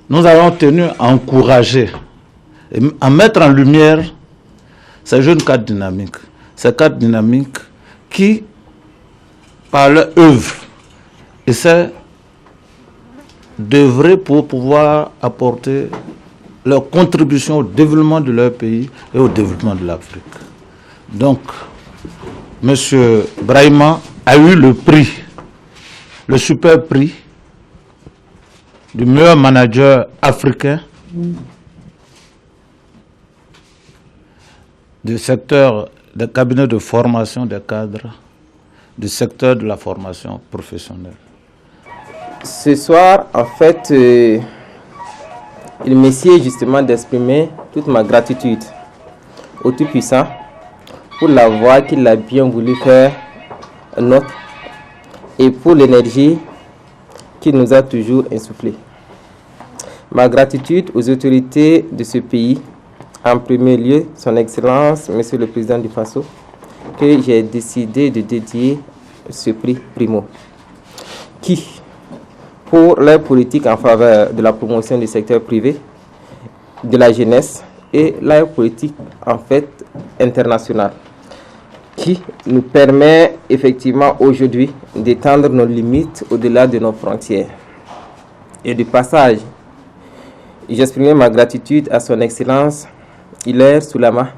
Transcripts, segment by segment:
nous avons tenu à encourager et à mettre en lumière ces jeunes cadres dynamiques. Ces cadres dynamiques qui, par leur œuvre, essaient d'œuvrer pour pouvoir apporter leur contribution au développement de leur pays et au développement de l'Afrique. Donc, M. Brahima a eu le prix, le super prix du meilleur manager africain du secteur des cabinets de formation des cadres, du secteur de la formation professionnelle. Ce soir, en fait, il m'essaie justement d'exprimer toute ma gratitude au Tout-Puissant pour la voie qu'il a bien voulu faire nôtre et pour l'énergie qu'il nous a toujours insufflée. Ma gratitude aux autorités de ce pays, en premier lieu, Son Excellence, Monsieur le Président du Faso, que j'ai décidé de dédier ce prix Primo, qui, pour leur politique en faveur de la promotion du secteur privé, de la jeunesse et leur politique en fait internationale, qui nous permet effectivement aujourd'hui d'étendre nos limites au-delà de nos frontières. Et du passage, j'exprime ma gratitude à Son Excellence Hilaire Soulama,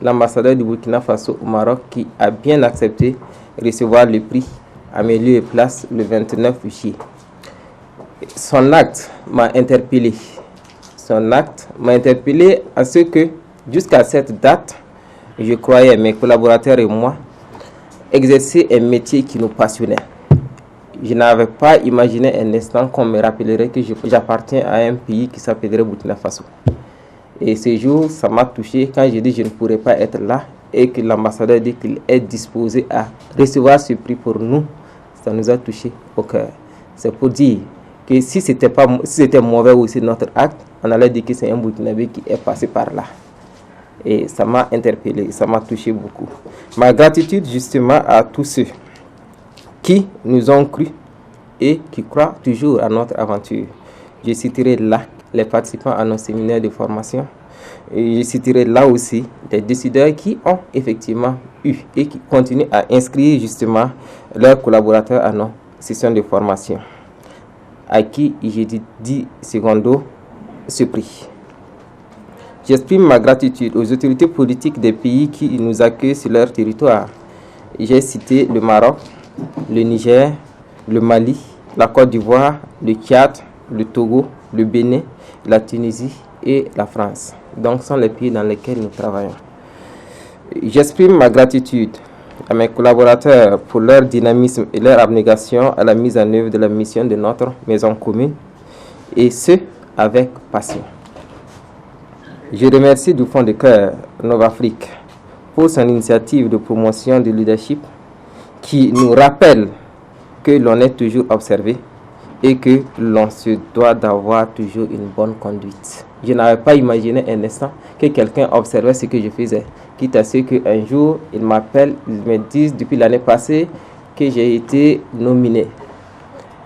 l'ambassadeur du Burkina Faso au Maroc, qui a bien accepté de recevoir le prix à mes lieux et places le 29 juillet. Son acte m'a interpellé. Son acte m'a interpellé à ce que, jusqu'à cette date, je croyais, mes collaborateurs et moi, exercer un métier qui nous passionnait. Je n'avais pas imaginé un instant qu'on me rappellerait que j'appartiens à un pays qui s'appellerait Burkina Faso. Et ce jour, ça m'a touché quand j'ai dit que je ne pourrais pas être là et que l'ambassadeur dit qu'il est disposé à recevoir ce prix pour nous. Ça nous a touché au cœur. C'est pour dire que si c'était mauvais aussi notre acte, on allait dire que c'est un Burkinabé qui est passé par là. Et ça m'a interpellé, ça m'a touché beaucoup. Ma gratitude justement à tous ceux qui nous ont cru et qui croient toujours à notre aventure. Je citerai là les participants à nos séminaires de formation. Et je citerai là aussi des décideurs qui ont effectivement eu et qui continuent à inscrire justement leurs collaborateurs à nos sessions de formation, à qui j'ai dit 10 secondes ce prix. J'exprime ma gratitude aux autorités politiques des pays qui nous accueillent sur leur territoire. J'ai cité le Maroc, le Niger, le Mali, la Côte d'Ivoire, le Tchad, le Togo, le Bénin, la Tunisie et la France. Donc, ce sont les pays dans lesquels nous travaillons. J'exprime ma gratitude à mes collaborateurs pour leur dynamisme et leur abnégation à la mise en œuvre de la mission de notre maison commune, et ce, avec passion. Je remercie du fond de cœur Nova-Afrique pour son initiative de promotion du leadership qui nous rappelle que l'on est toujours observé et que l'on se doit d'avoir toujours une bonne conduite. Je n'avais pas imaginé un instant que quelqu'un observait ce que je faisais, quitte à ce qu'un jour, ils m'appellent, ils me disent depuis l'année passée que j'ai été nominé.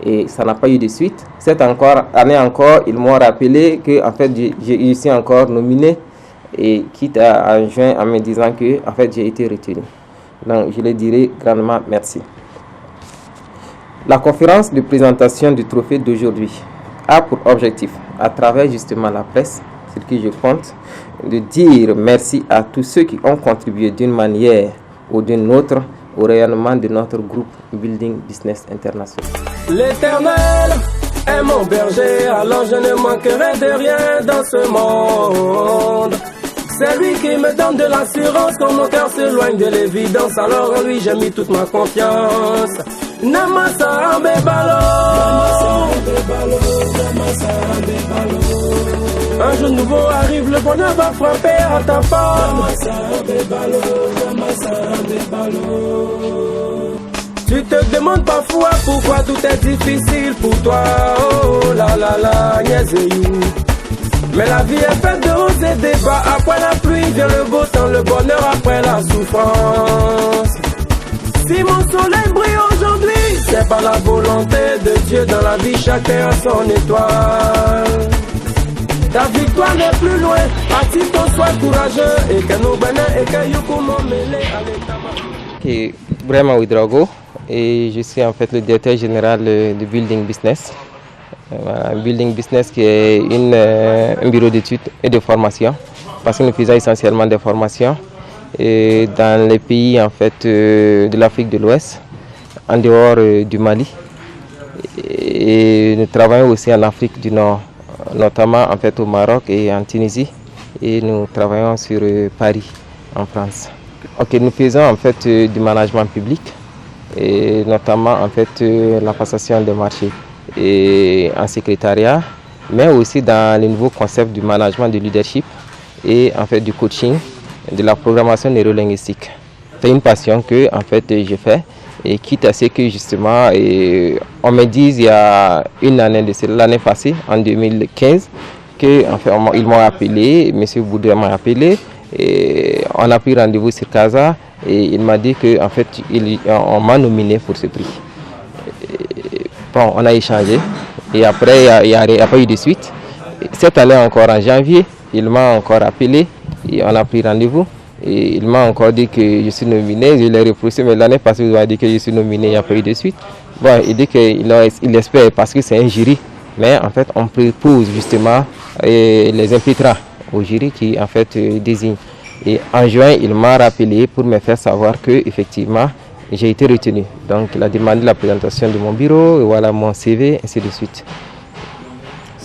Et ça n'a pas eu de suite. Cette année encore, ils m'ont rappelé que en fait, je suis encore nominé, et quitte à juin en me disant que en fait, j'ai été retenu. Donc, je leur dirai grandement merci. La conférence de présentation du trophée d'aujourd'hui a pour objectif, à travers justement la presse, sur qui je compte, de dire merci à tous ceux qui ont contribué d'une manière ou d'une autre au rayonnement de notre groupe Building Business International. L'Éternel est mon berger, alors je ne manquerai de rien dans ce monde. C'est lui qui me donne de l'assurance quand mon cœur s'éloigne de l'évidence. Alors en lui j'ai mis toute ma confiance. Namasa Bebalo. Un jour nouveau arrive, le bonheur va frapper à ta porte. Tu te demandes parfois pourquoi tout est difficile pour toi. Oh la la la, niaiseyou. Mais la vie est faite de hauts et des bas. Après la pluie vient le beau temps, le bonheur après la souffrance. Si mon soleil brille aujourd'hui, c'est par la volonté de Dieu. Dans la vie, chacun a son étoile. ta victoire n'est plus loin. Parti qu'on soit courageux et que nous bénins et que Youkou mêlé à l'état. Vraiment Ouedraogo, et je suis en fait le directeur général de Building Business. Building Business qui est un bureau d'études et de formation, parce que nous faisons essentiellement des formations et dans les pays en fait de l'Afrique de l'Ouest, en dehors du Mali, et nous travaillons aussi en Afrique du Nord, notamment en fait au Maroc et en Tunisie, et nous travaillons sur Paris en France. Ok, nous faisons en fait du management public et notamment en fait la passation des marchés et en secrétariat, mais aussi dans les nouveaux concepts du management de leadership et en fait du coaching, de la programmation neurolinguistique. C'est une passion que en fait je fais, et quitte à ce que justement on me dise il y a une année de l'année passée, en 2015, que en fait ils m'ont appelé, M. Boudoué m'a appelé, et on a pris rendez-vous sur Casa et il m'a dit que en fait on m'a nominé pour ce prix. Bon, on a échangé et après il n'y a pas eu de suite. Cette année encore en janvier, il m'a encore appelé et on a pris rendez-vous. Et il m'a encore dit que je suis nominé, je l'ai repoussé, mais l'année passée il m'a dit que je suis nominé, il n'y a pas eu de suite. Bon, il dit qu'il espère parce que c'est un jury, mais en fait on propose justement les impétrants au jury qui en fait désigne. Et en juin, il m'a rappelé pour me faire savoir que effectivement j'ai été retenu. Donc il a demandé la présentation de mon bureau, et voilà mon CV, ainsi de suite.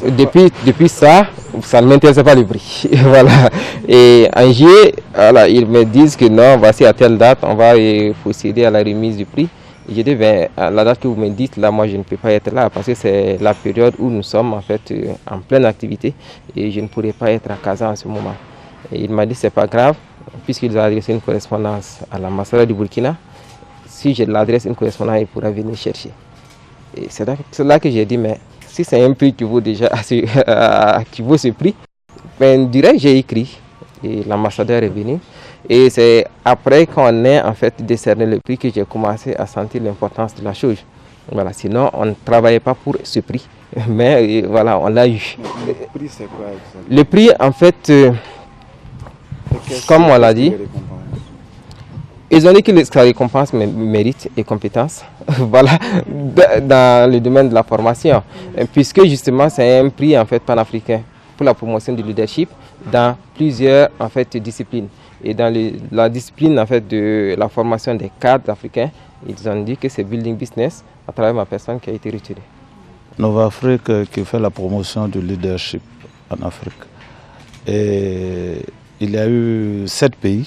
Depuis ça ne m'intéressait pas le prix. Voilà. Et en juillet, voilà, ils me disent que non, voici à telle date, on va procéder à la remise du prix. Et j'ai dit, ben, à la date que vous me dites, là, moi, je ne peux pas être là parce que c'est la période où nous sommes en fait en pleine activité et je ne pourrais pas être à Casa en ce moment. Et il m'a dit, c'est pas grave, puisqu'ils ont adressé une correspondance à l'ambassade du Burkina. Si je l'adresse une correspondance, il pourra venir chercher. Et c'est là que j'ai dit, mais si c'est un prix qui vaut déjà qui vaut ce prix, ben, direct j'ai écrit et l'ambassadeur est venu. Et c'est après qu'on ait en fait décerné le prix que j'ai commencé à sentir l'importance de la chose. Voilà, sinon on ne travaillait pas pour ce prix, mais voilà, on l'a eu. Le prix c'est quoi exactement? Le prix en fait, comme on l'a dit, ils ont dit que ça récompense mérite et compétences, voilà, dans le domaine de la formation, puisque justement c'est un prix en fait panafricain pour la promotion du leadership dans plusieurs en fait disciplines. Et dans la discipline en fait de la formation des cadres africains, ils ont dit que c'est Building Business à travers ma personne qui a été retirée. Nova Afrique qui fait la promotion du leadership en Afrique. Et il y a eu 7 pays,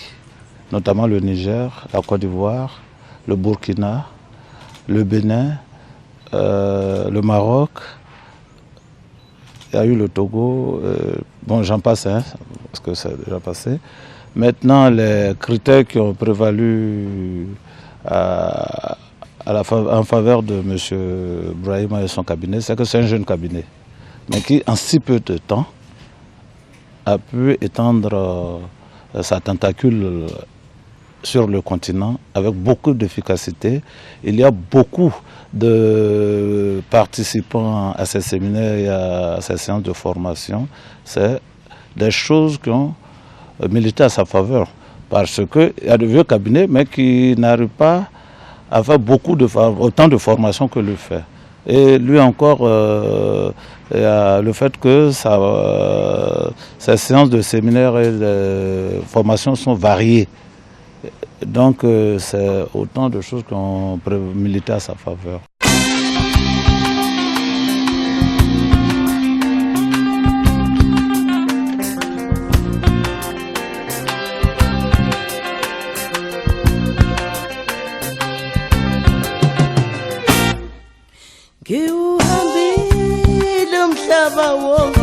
notamment le Niger, la Côte d'Ivoire, le Burkina, le Bénin, le Maroc, il y a eu le Togo, bon j'en passe, hein, parce que c'est déjà passé. Maintenant, les critères qui ont prévalu en faveur de M. Brahima et son cabinet, c'est que c'est un jeune cabinet, mais qui en si peu de temps a pu étendre sa tentacule sur le continent avec beaucoup d'efficacité. Il y a beaucoup de participants à ces séminaires et à ces séances de formation. C'est des choses qui ont milité à sa faveur, parce qu'il y a de vieux cabinets mais qui n'arrivent pas à faire autant de formation que lui fait. Et lui encore, il y a le fait que ces séances de séminaires et de formation sont variées. Donc c'est autant de choses qui ont milité à sa faveur. Kiuhambi lumhlaba wonke